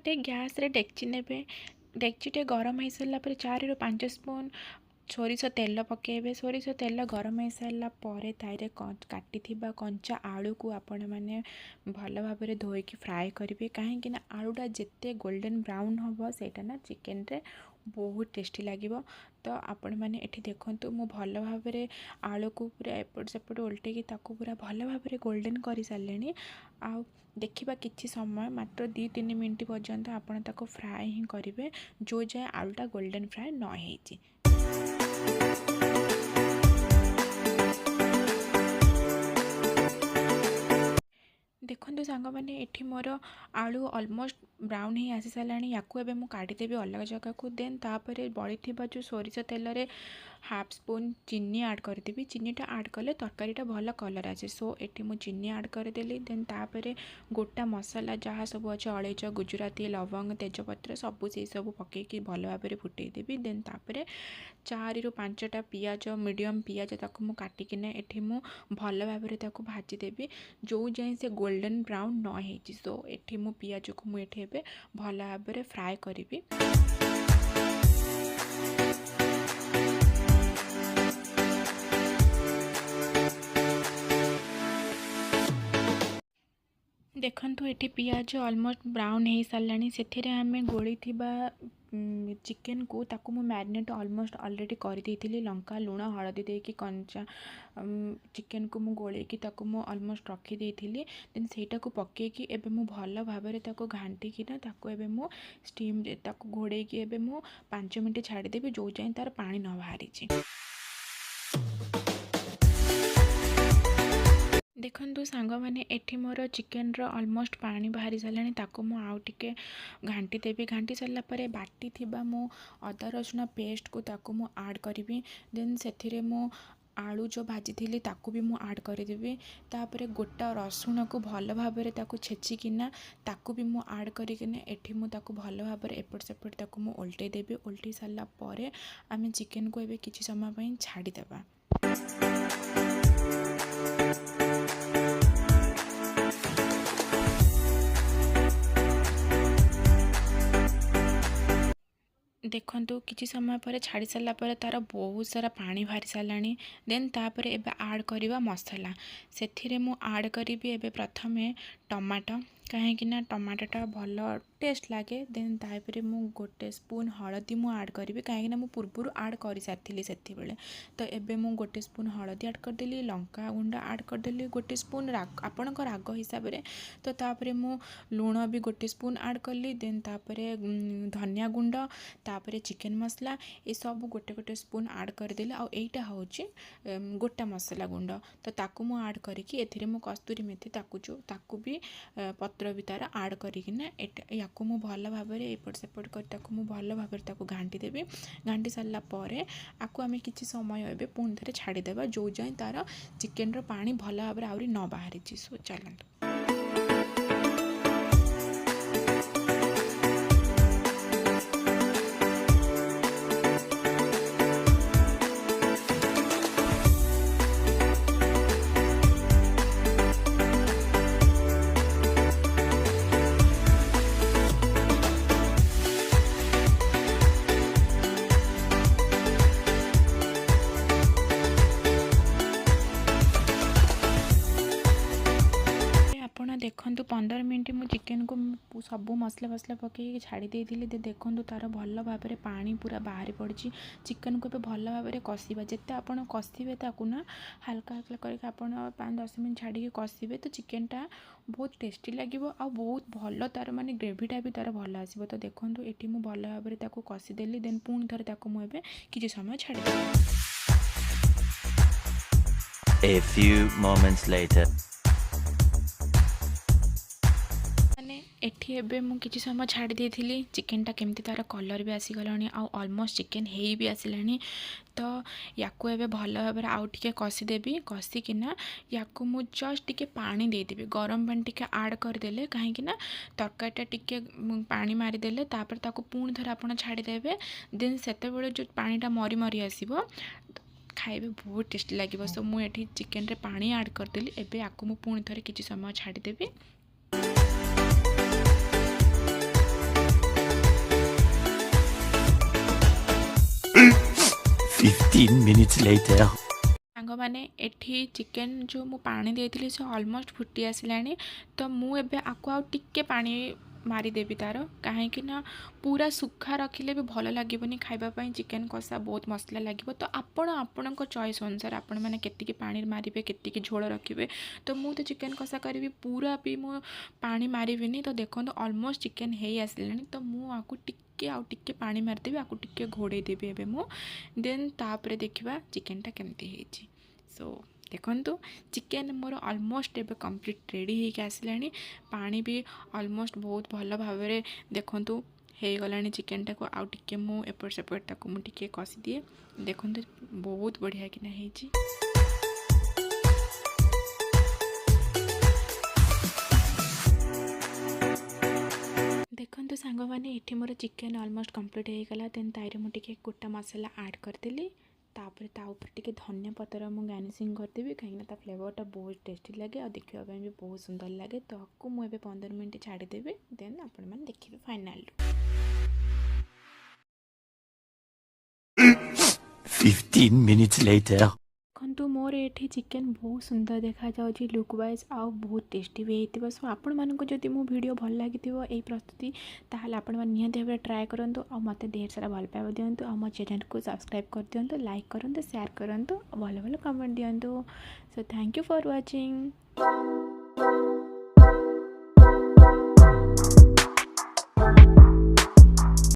गोटे गैस रे डेक्ची ने डेक्चीटे गरम हो सारा पर 4 ରୁ 5 स्पून सोरिष तेल पकेबे। सोरिष तेल गरम हो सारा पर ताइरे काटी कंचा आलू को आपण मैंने भल भाव में धोईकी फ्राए करेंगे कहीं आलूटा जिते गोल्डन ब्राउन हम सेटा ना चिकेन रे बहुत टेस्टी लगे। तो आपण मैंने एठी देखंतु मु भल भाव में आलू को पूरा एपट सेपट उल्टे पूरा भल भाव में गोल्डन कर सारे। आ देखा किसी समय मात्र 2-3 मिनट पर्यंत आपण ताको फ्राए ही करेंगे जो जाए आलूटा गोल्डन फ्राए न हो। देखो सांग मैंने एठी मोर आलू ऑलमोस्ट ब्राउन ही आसी सारा या काढ़ीदेवी अलग जगह को देन तापर बड़ी जो सोरिष तेल रे हाफ स्पून चीनी ऐड करदेवी। चीनीटा ऐड कले तरकारीटा भल कलर आसे सो एटी मु चीनी ऐड करदेली। देन तापर गोटा मसला जहाँ सब अच्छे अलैच गुजराती लवंग तेजपत्र सबू से सब पकईकि भल भाव में फुटेदेवी। देन तापर 4 ରୁ 5टा पियाज मीडियम पियाज ताको मु काटिकिना एठी मु भल भाव में ताको भाजीदेवी जो जाए से गोल्डन ब्राउन न हो। सो एठी मु पियाज को मुझे भल भाव में फ्राए करी। देखंतु एठी पियाज ऑलमोस्ट ब्राउन हो सारा से आम गोली चिकेन को ताकू मु मैरिनेट ऑलमोस्ट ऑलरेडी कर देइथिली लंका लूण हळदी देकी कंचा चिकेन को मु गोलेकी ताकू मु ऑलमोस्ट रखी देइथिली। देन सेटा को पकेकी एबे मु भल भाव में ताकू घांटी किना ताकू एबे मु स्टीम रे ताकू घोड़ेकी एबे मु 5 मिनट छाड़ी देबी जो जाए तार पानी न बाहरी। देखंतु सांग मैंने एठी मोर चिकेन रो ऑलमोस्ट पानी बाहरी सारे ताको मु आउ टिके घांटी देवी। घांटी सारा पर बाटी थिबा मु अदा रसुण पेस्ट को ताको मु ऐड करी। देन सेथिरे मु आलू जो भाजी थी ताकू भी मु ऐड करदेवी। तापर गोटा रसुण को भल भाव में ताकू छेचिकिना ताकू भी मु ऐड करिकिना एठी मु ताकू भल भाव में एपट सेपट ताकू मु उल्टे देवी। उल्टे सारा पर आम चिकेन को एबे किछि समय पई छाड़ी देबा। देखंतु किसी समय पर छाड़ी सारा पर तार बहुत सारा पानी बाहरी सारा। देन तापर एबे ऐड करवा मसला से मु ऐड करी एबे प्रथमे टमाटो कहीं टमाटोटा भल टेस्ट लगे। देन तापर मु गोटे स्पून हलदी मु ऐड करी कहीं मु पूर्व ऐड कर सारी से तो एबे मु गोटे स्पून हलदी ऐड करदेली लंका गुंड ऐड करदेली गोटे स्पून राग आपण राग हिसाब से। तो तापर मु लूण भी गोटे स्पून ऐड कली। देन तापर धनिया गुंड तापर चिकेन मसला ये सब गोटे गोटे स्पून ऐड करदेली। आईटा हूँ गोटा मसला गुंड तो ताकू मु ऐड करी एथिरे मु कस्तूरी मेथी ताकू भी पत्र भी तार ऐड करिकिना याकू मु भल भाव में एपट सेपट कर मु भल भाव में घांटी देवी। घांटी सारा पर आकू आम किसी समय ए पुणी थे छाड़ीदेवा जो जाए तार चिकेन रो पानी भल भाव में आहरी न बाहरी। सो चलतु देखंतु 15 मिनट मु चिकेन को सब मसला फसला पकई छाड़ी देइथिली। देखो तार भल भाव में पानी पूरा बाहरी पड़ी। चिकेन को भल भाव में कषिबा जिते आप कषिबे ताकू ना हल्का हल्का करके आप 5-10 मिनट छाड़ी कषिबे तो चिकेनटा बहुत टेस्टी लगे आ बहुत भल तार माने ग्रेवीटा भी तार भल आसो। तो देखो ये मुझे भल भाव में कषिदेली। देन पुणी थे मुझे किसी समय छाड़ी। A few moments later. एठी एबे मु किछि समय छाड़ी देइथिली चिकेनटा केमती तार कलर भी आसीगलानी आ ऑलमोस्ट चिकेन हेई भी आसिलानी। तो याकू एबे भल भाव में आउ टिके कषिदेवी। कषिकिना याकू मु जस्ट टिके पानी देदेवी गरम पानी टिके ऐड करदेले कहीं तरकारीटा टिके पानी मारिदेले तापर ताकू पुणी थोड़ा आप छाड़ीदेवे। देन सेतेबेले जो पानीटा मरी मरी आसीबो खाइबे बहुत टेस्टी लगे। सो मुझे चिकेन रे पानी ऐड करदेली। एबे याकू मु पुणी थोड़े किछि समय छाड़ीदेवी। 15 minutes later. ସାଙ୍ଗମାନେ ଏଠି ଚିକେନ୍ ଯେଉଁ ମୁଁ ପାଣି ଦେଇଥିଲି ସେ ଅଲମୋଷ୍ଟ ଫୁଟି ଆସିଲାଣି। ତ ମୁଁ ଏବେ ଆକୁ ଆଉ ଟିକେ ପାଣି ମାରିଦେବି ତାର, କାହିଁକି ନା ପୁରା ଶୁଖା ରଖିଲେ ବି ଭଲ ଲାଗିବନି ଖାଇବା ପାଇଁ। ଚିକେନ୍ କଷା ବହୁତ ମସଲା ଲାଗିବ। ତ ଆପଣ ଆପଣଙ୍କ ଚଏସ୍ ଅନୁସାରେ ଆପଣମାନେ କେତିକି ପାଣି ମାରିବେ, କେତିକି ଝୋଳ ରଖିବେ। ତ ମୁଁ ତ ଚିକେନ୍ କଷା କରିବି, ପୁରା ବି ମୁଁ ପାଣି ମାରିବିନି। ତ ଦେଖନ୍ତୁ ଅଲମୋଷ୍ଟ ଚିକେନ୍ ହେଇ ଆସିଲାଣି। ତ ମୁଁ ଆକୁ ଟିକେ ଆଉ ଟିକେ ପାଣି ମାରିଦେବି, ଆକୁ ଟିକେ ଘୋଡ଼େଇ ଦେବି ଏବେ ମୁଁ। ଦେନ୍ ତାପରେ ଦେଖିବା ଚିକେନ୍ଟା କେମିତି ହେଇଛି। ସୋ ଦେଖନ୍ତୁ ଚିକେନ୍ ମୋର ଅଲମୋଷ୍ଟ ଏବେ କମ୍ପ୍ଲିଟ୍ ରେଡ଼ି ହେଇକି ଆସିଲାଣି। ପାଣି ବି ଅଲମୋଷ୍ଟ ବହୁତ ଭଲ ଭାବରେ ଦେଖନ୍ତୁ ହେଇଗଲାଣି ଚିକେନ୍ଟାକୁ। ଆଉ ଟିକେ ମୁଁ ଏପଟ ସେପଟ ତାକୁ ମୁଁ ଟିକେ କଷିଦିଏ। ଦେଖନ୍ତୁ ବହୁତ ବଢ଼ିଆ କିନା ହେଇଛି। ଦେଖନ୍ତୁ ସାଙ୍ଗମାନେ ଏଠି ମୋର ଚିକେନ୍ ଅଲମୋଷ୍ଟ କମ୍ପ୍ଲିଟ୍ ହେଇଗଲା। ଦେନ୍ ତାଇରେ ମୁଁ ଟିକେ ଗୋଟା ମସଲା ଆଡ଼୍ କରିଦେଲି। ତାପରେ ତା ଉପରେ ଟିକେ ଧନିଆ ପତ୍ର ମୁଁ ଗାର୍ନିସିଂ କରିଦେବି, କାହିଁକିନା ତା ଫ୍ଲେଭରଟା ବହୁତ ଟେଷ୍ଟି ଲାଗେ ଆଉ ଦେଖିବା ପାଇଁ ବି ବହୁତ ସୁନ୍ଦର ଲାଗେ। ତ ଆକୁ ମୁଁ ଏବେ 15 ମିନିଟ୍ ଛାଡ଼ିଦେବି। ଦେନ୍ ଆପଣମାନେ ଦେଖିବେ ଫାଇନାଲ୍। 15 minutes later. ଦେଖନ୍ତୁ ମୋର ଏଠି ଚିକେନ୍ ବହୁତ ସୁନ୍ଦର ଦେଖାଯାଉଛି ଲୁକ୍ ୱାଇଜ୍, ଆଉ ବହୁତ ଟେଷ୍ଟି ବି ହେଇଥିବ। ସୋ ଆପଣମାନଙ୍କୁ ଯଦି ମୋ ଭିଡ଼ିଓ ଭଲ ଲାଗିଥିବ ଏଇ ପ୍ରସ୍ତୁତି, ତାହେଲେ ଆପଣମାନେ ନିହାତି ଭାବରେ ଟ୍ରାଏ କରନ୍ତୁ। ଆଉ ମୋତେ ଢେର ସାରା ଭଲ ପାଇବା ଦିଅନ୍ତୁ। ଆଉ ମୋ ଚ୍ୟାନେଲ୍କୁ ସବସ୍କ୍ରାଇବ୍ କରିଦିଅନ୍ତୁ, ଲାଇକ୍ କରନ୍ତୁ, ସେୟାର କରନ୍ତୁ, ଭଲ ଭଲ କମେଣ୍ଟ ଦିଅନ୍ତୁ। So thank you for watching.